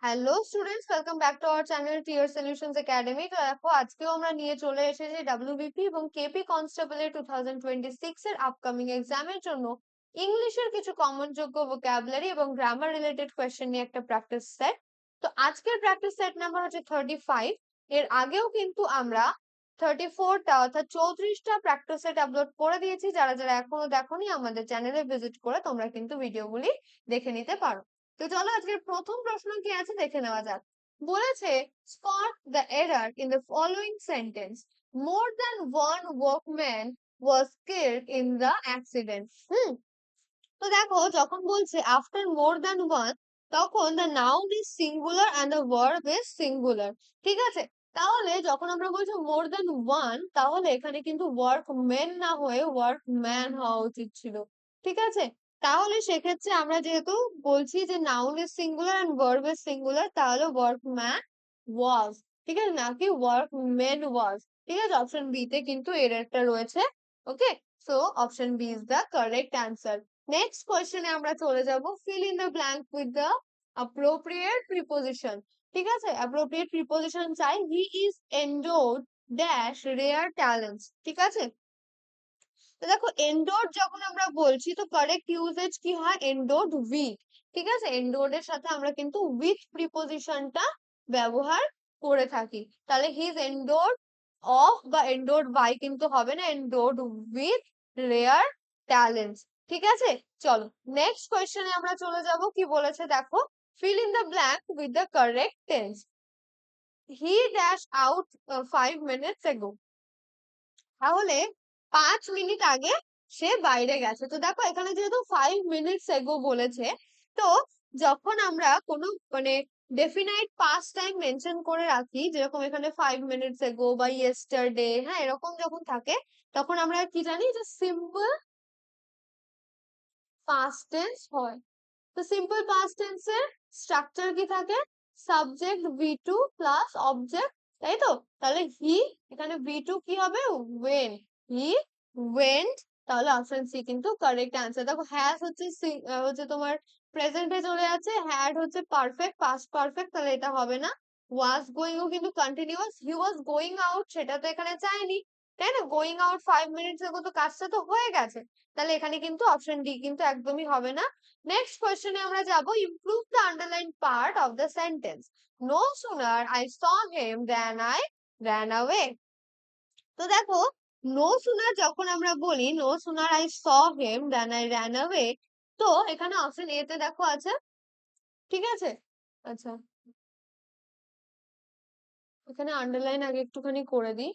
Hello students, welcome back to our channel Tier Solutions Academy. তো দেখো আজকেও আমরা নিয়ে চলে এসেছি ডাব্লিউবিপি এবং কেপি কনস্টেবলের 2026 এর আপকামিং এক্সামের জন্য ইংলিশের কিছু কমনযোগ্য ভোকাবুলারি এবং গ্রামার রিলেটেড কোয়েশ্চেন নিয়ে একটা প্র্যাকটিস সেট। তো আজকের প্র্যাকটিস সেট নাম্বার হচ্ছে 35। এর আগেও কিন্তু আমরা 34টা অর্থাৎ 34টা প্র্যাকটিস সেট আপলোড করে দিয়েছি। যারা যারা এখনো দেখোনি আমাদের চ্যানেলে ভিজিট করে তোমরা কিন্তু ভিডিওগুলি দেখে নিতে পারো। তো চলো আজকের প্রথম প্রশ্ন কি আছে দেখে নেওয়া যাক। বলেছে spot the error in the following sentence. More than one workman was killed in the accident. তো দেখো যখন বলছে after more than one, তখন the noun is singular and the verb is singular। ঠিক আছে, তাহলে যখন আমরা বলছি more than one, তাহলে এখানে কিন্তু workmen না হয়ে workman হওয়া উচিত ছিল। ঠিক আছে, তাহলে সেক্ষেত্রে আমরা যেহেতু বলছি যে noun is singular and verb is singular, তাহলে workman was, ঠিক আছে, নাকি workmen was। ঠিক আছে, অপশন বি তে কিন্তু এররটা রয়েছে। Okay, so option B is the correct answer. Next কোয়েশ্চেনে আমরা চলে যাব, fill in the blank with the appropriate preposition. ঠিক আছে, অ্যাপ্রোপ্রিয়েট প্রিপোজিশন চাই। He is endowed dash rare talents. ঠিক আছে, তো দেখো এন্ডোড যখন আমরা বলছি তো কারেক্ট ইউজেজ কি হয়, এন্ডোড উইথ। ঠিক আছে, এন্ডোড এর সাথে আমরা কিন্তু উইথ প্রিপোজিশনটা ব্যবহার করে থাকি। তাহলে হি ইজ এন্ডোড অফ বা এন্ডোড বাই কিন্তু হবে না, এন্ডোড উইথ রেয়ার ট্যালেন্টস। ঠিক আছে, চলো নেক্সট কোয়েশ্চেনে আমরা চলে যাব। কি বলেছে দেখো, fill in the blank with the correct tense. He dashed out 5 minutes ago. তাহলে 5 মিনিট আগে সে বাইরে গেছে। তো দেখো এখানে যেহেতু 5 minutes ago বলেছে, তো যখন আমরা কোনো মানে ডেফিনাইট পাস্ট টাইম মেনশন করে রাখি, যেরকম এখানে 5 minutes ago বা ইয়েস্টারডে, হ্যাঁ এরকম যখন থাকে, তখন আমরা কি জানি যে সিম্পল পাস্ট টেন্স হয়। তো সিম্পল পাস্ট টেন্সের স্ট্রাকচার কি থাকে, subject V two plus object, তাই তো। তাহলে হি, এখানে ভি টু কি হবে, ওয়েন, হি ওয়েন্ট। তাহলে অপশন সি কিন্তু কারেক্ট অ্যান্সার। দেখো হ্যাজ হচ্ছে হচ্ছে তোমার প্রেজেন্টে চলে যাচ্ছে, হ্যাড হচ্ছে পারফেক্ট পাস্ট পারফেক্ট, তাহলে এটা হবে না। ওয়াজ গোয়িং ও কিন্তু continuous, he was going out সেটা তো এখানে চাইনি, তাই না। গোয়িং আউট 5 মিনিটস এগো, তো কাজটা তো হয়ে গেছে। তাহলে এখানে কিন্তু অপশন ডি কিন্তু একদমই হবে না। নেক্সট কোয়েশ্চেনে আমরা যাব, improve the underline part of the sentence. No sooner I saw him then I ran away। তো দেখো নো সুনার যখন আমরা বলি, no sooner I saw him then I ran away, তো এখানে অপশন এ তে দেখো আছে। ঠিক আছে, আচ্ছা এখানে আন্ডারলাইন আগে একটুখানি করে দিই।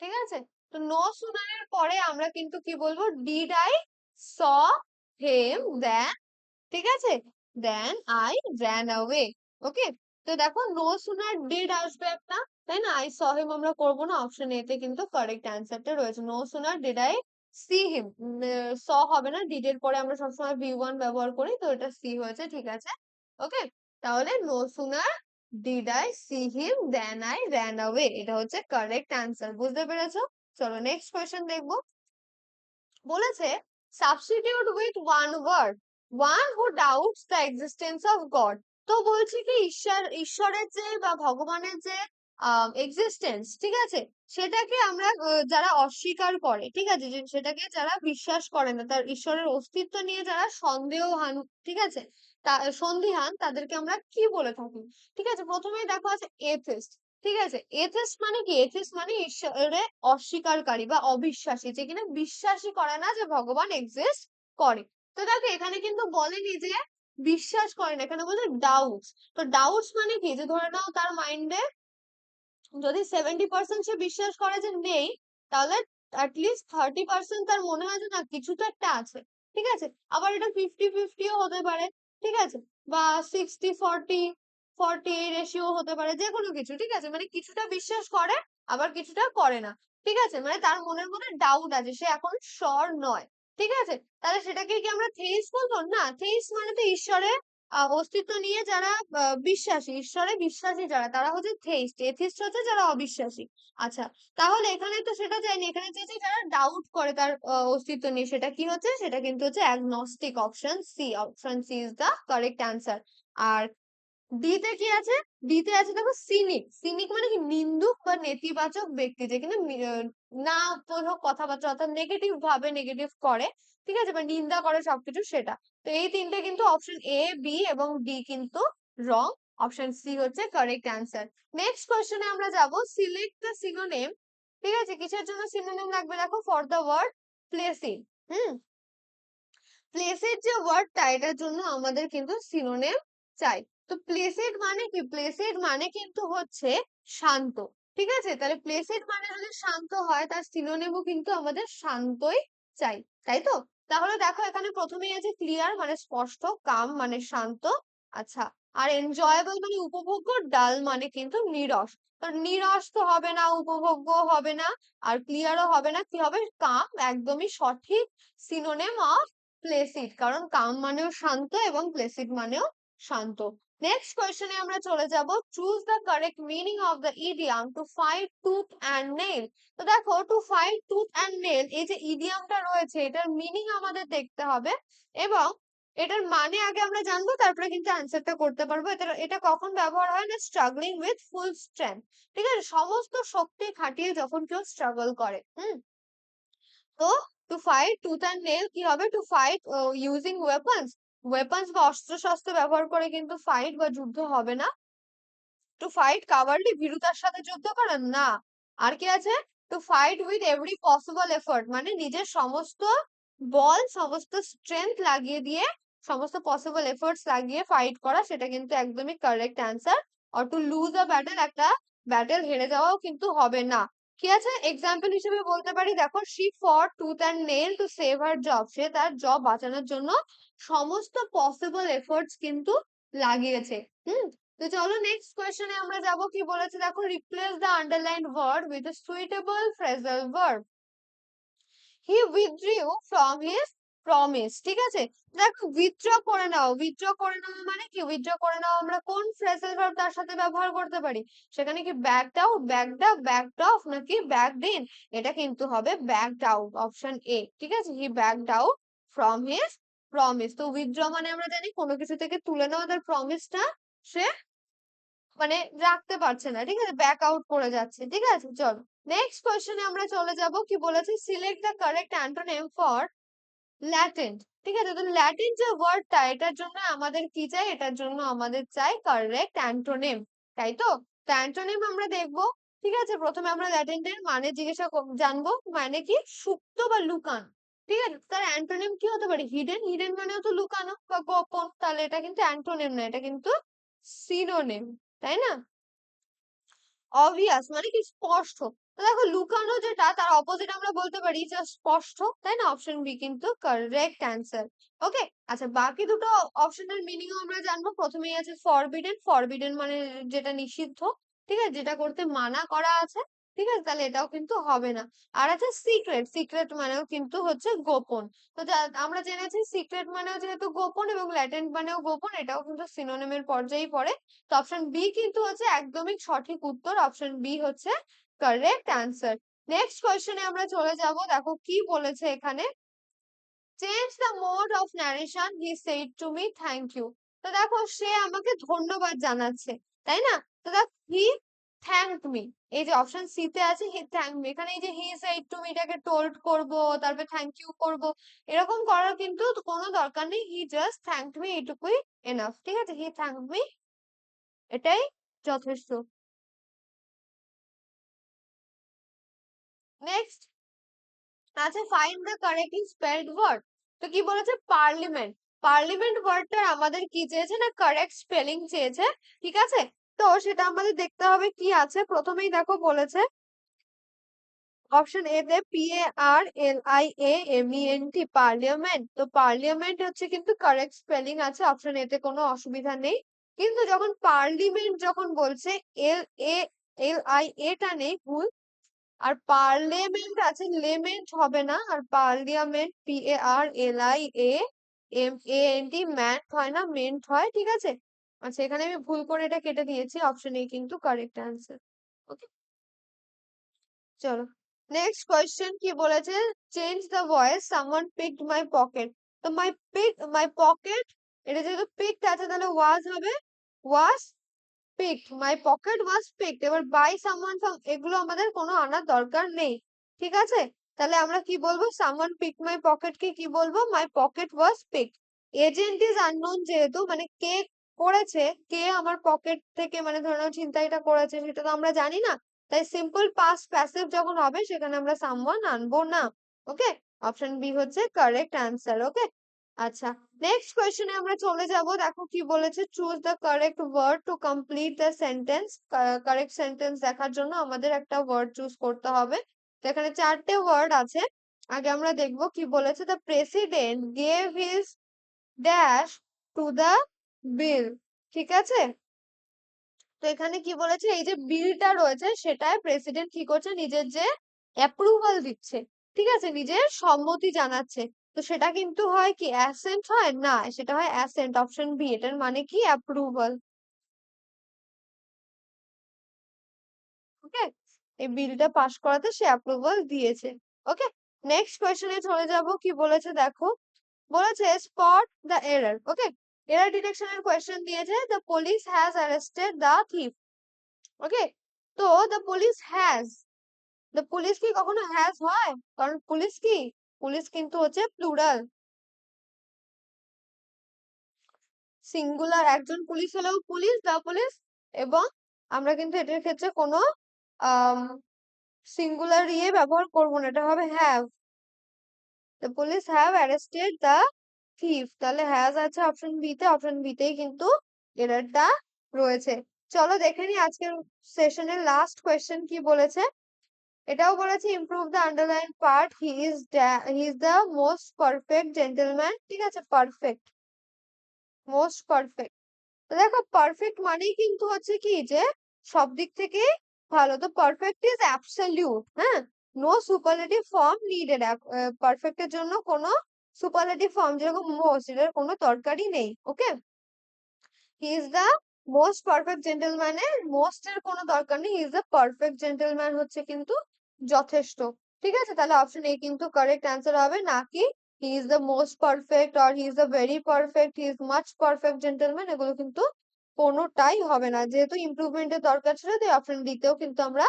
ঠিক আছে, তো নো সুনারের পরে আমরা কিন্তু কি বলবো, ডিড আই স হিম দেন, ঠিক আছে, দেন আই ran away। ওকে, তো দেখো নো সুনার ডিড আসবে একটা, তাই না। আই স হিম আমরা করবো না, অপশন এ তে কিন্তু কারেক্ট অ্যান্সারটা রয়েছে। No sooner did I see him, saw হবে না, ডিড এর পরে আমরা সবসময় ভি ওয়ান ব্যবহার করি, তো এটা সি হয়েছে। ঠিক আছে, ওকে, তাহলে no sooner did I see him then I ran away, এটা হচ্ছে কারেক্ট অ্যান্সার। বুঝতে পেরেছো? চলো নেক্সট কোয়েশ্চেন দেখবো। বলেছে substitute with one word one who doubts the existence of God. তো বলছি কি ঈশ্বরের যে বা ভগবানের যে এক্সিস্টেন্স, ঠিক আছে, সেটাকে আমরা যারা অস্বীকার করে, ঠিক আছে, যে সেটাকে যারা বিশ্বাস করে না, তার ঈশ্বরের অস্তিত্ব নিয়ে যারা সন্দেহহান, ঠিক আছে, তা সন্দিহান, তাদেরকে আমরা কি বলে থাকি। ঠিক আছে, প্রথমেই দেখো আছে এথিস্ট। ঠিক আছে, এথিস্ট মানে কি, এথিস্ট মানে ঈশ্বরে অস্বীকারী বা অবিশ্বাসী, যে কিনা বিশ্বাসই করে না যে ভগবান এক্সিস্ট করে। তো দেখো এখানে কিন্তু বলেনি যে বিশ্বাস করে না, এখানে বলছে ডাউটস। তো ডাউটস মানে কি, যে ধরে নাও তার মাইন্ডে যদি 70% সে বিশ্বাস করে যে নেই, তাহলে অ্যাটলিস্ট 30% তার মনে হয় যে না কিছু তো একটা আছে। ঠিক আছে, আবার এটা 50-50ও হতে পারে। ঠিক আছে, বা 60-40, 40 রেশিও হতে পারে, যে কোনো কিছু। ঠিক আছে, মানে কিছুটা বিশ্বাস করে আবার কিছুটা করে না। ঠিক আছে, মানে তার মনের মধ্যে ডাউট আছে, সে এখন শিওর নয়। ঠিক আছে, তাহলে সেটাকে কি আমরা থেইস বলবো? না, থেইস মানে তো ঈশ্বরে অস্তিত্ব নিয়ে যারা বিশ্বাসী, ঈশ্বরে বিশ্বাসী যারা তারা হচ্ছে থেইস্ট, এথিস্ট হচ্ছে যারা অবিশ্বাসী। আচ্ছা, তাহলে এখানে তো সেটা চাইনি, এখানে চেয়েছে যারা ডাউট করে তার অস্তিত্ব নিয়ে, সেটা কি হচ্ছে, সেটা কিন্তু হচ্ছে agnostic, option C, option C is the correct answer. আর ডি তে কি আছে, ডি তে আছে দেখো সিনিক, সিনিক মানে কি নিন্দুক বা নেতিবাচক ব্যক্তি, যে কিনা না বোধক কথাবার্তা অর্থাৎ নেগেটিভ ভাবে নেগেটিভ করে, ঠিক আছে, বা নিন্দা করে সবকিছু সেটা। তো এই তিনটে কিন্তু অপশন এ, বি এবং ডি কিন্তু রং, অপশন সি হচ্ছে কারেক্ট অ্যান্সার। নেক্সট কোশ্চেনে আমরা যাব, সিলেক্ট দ্য সিনোনিম, ঠিক আছে, কিসের জন্য সিনোনিম লাগবে দেখো, ফর দ্য ওয়ার্ড প্লেসিং। হুম, প্লেসের যে ওয়ার্ডটা এটার জন্য আমাদের কিন্তু সিনোনিম চাই। তো প্লেসেড মানে কি, প্লেসেড মানে কিন্তু হচ্ছে শান্ত, ঠিক আছে, তাহলে প্লেসেড মানে যদি শান্ত হয় তার সিনোনিমও কিন্তু আমাদের শান্তই চাই, তাই তো। তাহলে দেখো এখানে প্রথমেই আছে ক্লিয়ার মানে স্পষ্ট, কাম মানে শান্ত, আচ্ছা, আর এনজয়েবল মানে উপভোগ্য, ডাল মানে কিন্তু নীরস। তো নীরস তো হবে না, উপভোগ্য হবে না, আর ক্লিয়ারও হবে না, কি হবে, কাম, একদমই সঠিক সিনোনিম অফ প্লেসিড, কারণ কাম মানেও শান্ত এবং প্লেসিড মানেও শান্ত। নেক্সট কোয়েশ্চেনে আমরা চলে যাব, choose the correct meaning of the idiom to fight tooth and nail. তো দেখো to fight tooth and nail, এই যে ইডিয়ামটা রয়েছে এটার মিনিং আমাদের দেখতে হবে, এবং এটার মানে আগে আমরা জানবো, তারপরে কিন্তু অ্যান্সারটা করতে পারবো। এটা এটা কখন ব্যবহার হয় না, স্ট্রাগলিং উইথ ফুল স্ট্রেংথ, ঠিক আছে, সমস্ত শক্তি খাটিয়ে যখন কেউ স্ট্রাগল করে। তো to fight tooth and nail কি হবে, to fight using weapons, weapons বা অস্ত্র শস্ত্র ব্যবহার করে কিন্তু ফাইট বা যুদ্ধ হবে না। টু ফাইট কাভারলি, ভীরুতার সাথে যুদ্ধ করেন না। আর কি আছে, to fight with every possible effort, মানে নিজের সমস্ত বল সমস্ত স্ট্রেংথ লাগিয়ে দিয়ে, সমস্ত পসিবল এফোর্টস লাগিয়ে ফাইট করা, সেটা কিন্তু একদমই কারেক্ট অ্যান্সার। আর টু লুজ আ ব্যাটেল, একটা ব্যাটেল হেরে যাওয়াও কিন্তু হবে না। কি আছে, এক্সাম্পল হিসেবে বলতে পারি, দেখো she for tooth and nail to save her job, সে তার জব বাঁচানোর জন্য সমস্ত পসিবল এফোর্টস কিন্তু লাগিয়েছে। হুম, তো চলো নেক্সট কোয়েশ্চেনে আমরা যাব, কি বলেছে দেখো, replace the underlined word with a suitable phrasal verb, he withdrew from his promise, ঠিক আছে। দেখো উইথড্র করে নাও, উইথড্র করে নেওয়া মানে কি, উইথড্র করে নাও আমরা কোন ফ্রেজাল ভার্ব তার সাথে ব্যবহার করতে পারি, সেখানে কি backed out, backed up, backed off, নাকি ব্যাকড ইন, এটা কিন্তু হবে ব্যাকড আউট, অপশন এ, ঠিক আছে, he backed out from his promise. তো উইথড্র মানে আমরা জানি কোনো কিছু থেকে তুলে নেওয়া, তার প্রমিসটা সে মানে রাখতে পারছে না, ঠিক আছে, ব্যাক আউট করে যাচ্ছে, ঠিক আছে। চলো নেক্সট কোয়েশ্চেনে আমরা চলে যাব, কি বলেছে, select the correct antonym for latent, ঠিক আছে। তো ল্যাটেন্ট যে ওয়ার্ডটা এটার জন্য আমাদের কি চাই, এটার জন্য আমাদের চাই কারেক্ট অ্যান্টোনিম, তাই তো। তো অ্যান্টোনিম আমরা দেখবো, ঠিক আছে, প্রথমে আমরা ল্যাটেন্টের মানে জিজ্ঞাসা জানবো, মানে কি, সুপ্ত বা লুকানো, ঠিক আছে, তার অ্যান্টোনিম কি হতে পারে, হিডেন, হিডেন মানেও তো লুকানো বা গোপন, তাহলে এটা কিন্তু অ্যান্টোনিম না, এটা কিন্তু সিনোনিম, তাই না। অবভিয়াস মানে কি, স্পষ্ট। তো দেখো লুকানো যেটা তার অপোজিট আমরা বলতে পারি যে স্পষ্ট, তাই না, অপশন বি কিন্তু কারেক্ট অ্যান্সার। ওকে, আচ্ছা, বাকি দুটো অপশনের মিনিং আমরা জানবো। প্রথমেই আছে ফরবিডেন, ফরবিডেন মানে যেটা নিষিদ্ধ, ঠিক আছে, যেটা করতে মানা করা আছে, ঠিক আছে, তাহলে এটাও কিন্তু হবে না। আর আছে সিক্রেট, সিক্রেট মানেও কিন্তু হচ্ছে গোপন। তো আমরা জেনেছি সিক্রেট মানেও যেহেতু গোপন এবং ল্যাটেন্ট মানেও গোপন, এটাও কিন্তু সিনোনিমের পর্যায়েই পড়ে। তো অপশন বি কিন্তু হচ্ছে একদমই সঠিক উত্তর, অপশন বি হচ্ছে কারেক্ট অ্যান্সার। নেক্সট কোয়েশ্চেনে আমরা চলে যাব, দেখো কি বলেছে এখানে, change the mode of narration, he said to me thank you. তো দেখো সে আমাকে ধন্যবাদ জানাচ্ছে, তাই না। তো দেখো হি থ্যাংক মি, এই যে অপশন সি তে আছে হি থ্যাংক মি, এখানে এই যে হি সেইড টু মি এটাকে টোল্ড করব, তারপরে থ্যাংক ইউ করব, এরকম করার কিন্তু কোনো দরকার নেই, হি জাস্ট থ্যাংক মি, এটুকুই এনাফ, ঠিক আছে, হি থ্যাংক মি, এটাই যথেষ্ট। নেক্সট আছে find the correctly spelled word. তো কি বলেছে, পার্লিমেন্ট, পার্লিমেন্ট ওয়ার্ডটার আমাদের কি চেয়েছে না, কারেক্ট স্পেলিং চেয়েছে, ঠিক আছে। তো সেটা আমাদের দেখতে হবে কি আছে, প্রথমেই দেখো বলেছে অপশন এ তে PARLIAMENT, পার্লিয়ামেন্ট। তো পার্লিয়ামেন্ট হচ্ছে কিন্তু কারেক্ট স্পেলিং আছে, অপশন এ তে কোনো অসুবিধা নেই। কিন্তু যখন পার্লিমেন্ট যখন বলছে, LALIA টা নেই, ভুল। আর পার্লিয়ামেন্ট আছে, লেমেন্ট হবে না, আর পার্লিয়ামেন্ট PARLIA MANT ম্যান্ট হয় না, মেন্ট হয়, ঠিক আছে। আচ্ছা, এখানে আমি ভুল করে এটা কেটে দিয়েছি, অপশন এ কিন্তু কারেক্ট অ্যান্সার। ওকে, চলো নেক্সট কোয়েশ্চেন কি বলেছে, change the voice someone picked my pocket. তো মাই পকেট, এটা যেহেতু পিকড আছে তাহলে ওয়াজ হবে, was picked, my pocket was picked. এবার বাই সামওয়ান, এগুলো আমাদের কোনো আনার দরকার নেই, ঠিক আছে। তাহলে আমরা কি বলবো, সামওয়ান পিক মাই পকেট কে কি বলবো, my pocket was picked. Agent is unknown, যেহেতু মানে কে করেছে, কে আমার পকেট থেকে মানে ধরে নাও ছিনতাইটা করেছে সেটা তো আমরা জানি না, তাই সিম্পল পাস্ট প্যাসিভ যখন হবে সেখানে আমরা সামওয়ান আনবো না। ওকে, অপশন বি হচ্ছে কারেক্ট অ্যান্সার। ওকে, আচ্ছা, নেক্সট কোয়েশ্চেনে আমরা চলে যাব। দেখো কি বলেছে, choose the correct word to complete the sentence. Correct sentence দেখার জন্য আমাদের একটা ওয়ার্ড চুজ করতে হবে। তো এখানে চারটে ওয়ার্ড আছে, আগে আমরা দেখবো কি বলেছে। The president gave his dash to the বিল, ঠিক আছে। তো এখানে কি বলেছে, এই যে বিলটা রয়েছে সেটাই প্রেসিডেন্ট কি করছে, নিজের যে অ্যাপ্রুভাল দিচ্ছে, ঠিক আছে, নিজের সম্মতি জানাচ্ছে। তো সেটা কিন্তু হয় কি অ্যাসেন্ট হয় না, সেটা হয় অ্যাসেন্ট, অপশন বি, এটার মানে কি অ্যাপ্রুভাল। ওকে, এই বিলটা পাস করাতে সে অ্যাপ্রুভাল দিয়েছে। ওকে, নেক্সট কোয়েশ্চেনে চলে যাব। কি বলেছে দেখো, বলেছে spot the error. Okay, error ডিটেকশনের কোয়েশ্চেন দিয়েছে, the police has arrested the thief. Okay, তো the police has, the police কি কখনো হ্যাজ হয়, কারণ পুলিশ কি, পুলিশ কিন্তু হচ্ছে প্লুরাল, সিঙ্গুলার একজন পুলিশ হলেও পুলিশ, দ্য পুলিশ। এবং আমরা কিন্তু এটার ক্ষেত্রে কোনো সিঙ্গুলার ইয়ে ব্যবহার করবো না, এটা হবে have. The police have arrested the thief, তাহলে হ্যাজ আছে অপশন বি তে, অপশন বি তেই কিন্তু এররটা রয়েছে। চলো দেখে নি আজকের সেশনের লাস্ট কোয়েশ্চেন কি বলেছে। এটাও বলেছে improve the underline part, he is the most perfect gentleman, ঠিক আছে, পারফেক্ট, মোস্ট পারফেক্ট। তো দেখো পারফেক্ট মানেই কিন্তু হচ্ছে কি যে সব দিক থেকে ভালো। তো পারফেক্ট ইজ অ্যাবসলিউট, হ্যাঁ, নো সুপারলেটিভ ফর্ম নিডেড। পারফেক্টের জন্য কোনো সুপারলেটিভ ফর্ম যেরকম মোস্ট, এটার কোনো দরকারই নেই। Okay, he is the most perfect জেন্টলম্যানের মোস্ট এর কোনো দরকার নেই, he is the perfect gentleman হচ্ছে কিন্তু যথেষ্ট, ঠিক আছে। তাহলে অপশন এ কিন্তু কারেক্ট অ্যান্সার হবে, না কি হি is the most perfect or he is the very perfect, he is much perfect gentleman, এগুলো কিন্তু কোনোটাই হবে না। যেহেতু ইমপ্রুভমেন্টের দরকার ছিল তাই অপশন ডিতেও কিন্তু আমরা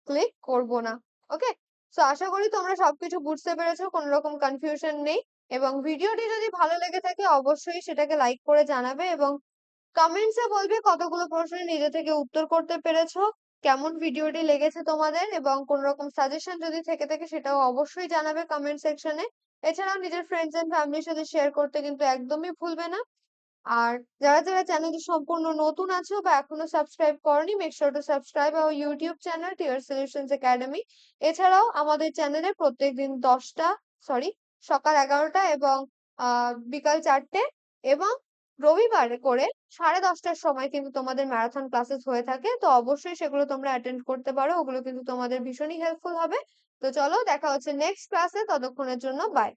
ক্লিক করব না। ওকে, সো আশা করি তোমরা সবকিছু বুঝতে পেরেছো, কোনো রকম কনফিউশন নেই। এবং ভিডিওটি যদি ভালো লেগে থাকে অবশ্যই সেটাকে লাইক করে জানাবে, এবং কমেন্টসে বলবে কতগুলো প্রশ্নের নিজে থেকে উত্তর করতে পেরেছো, কেমন ভিডিওটি লেগেছে তোমাদের, এবং কোন রকম সাজেশন যদি থেকে থাকে সেটাও অবশ্যই জানাবে কমেন্ট সেকশনে। এছাড়াও নিজের ফ্রেন্ডস এন্ড ফ্যামিলির সাথে শেয়ার করতে কিন্তু একদমই ভুলবে না। আর যারা যারা চ্যানেলটি সম্পূর্ণ নতুন আছো বা এখনো সাবস্ক্রাইব করনি, make sure to subscribe our YouTube channel Tier Solutions Academy. এছাড়াও আমাদের চ্যানেলে প্রত্যেকদিন সকাল 11টা এবং বিকাল 4টে এবং রবিবারে করে 10:30টার সময় কিন্তু তোমাদের ম্যারাথন ক্লাসেস হয়ে থাকে। তো অবশ্যই সেগুলো তোমরা অ্যাটেন্ড করতে পারো, ওগুলো কিন্তু তোমাদের ভীষণই হেল্পফুল হবে। তো চলো দেখা হচ্ছে নেক্সট ক্লাসে, ততক্ষণের জন্য বাই।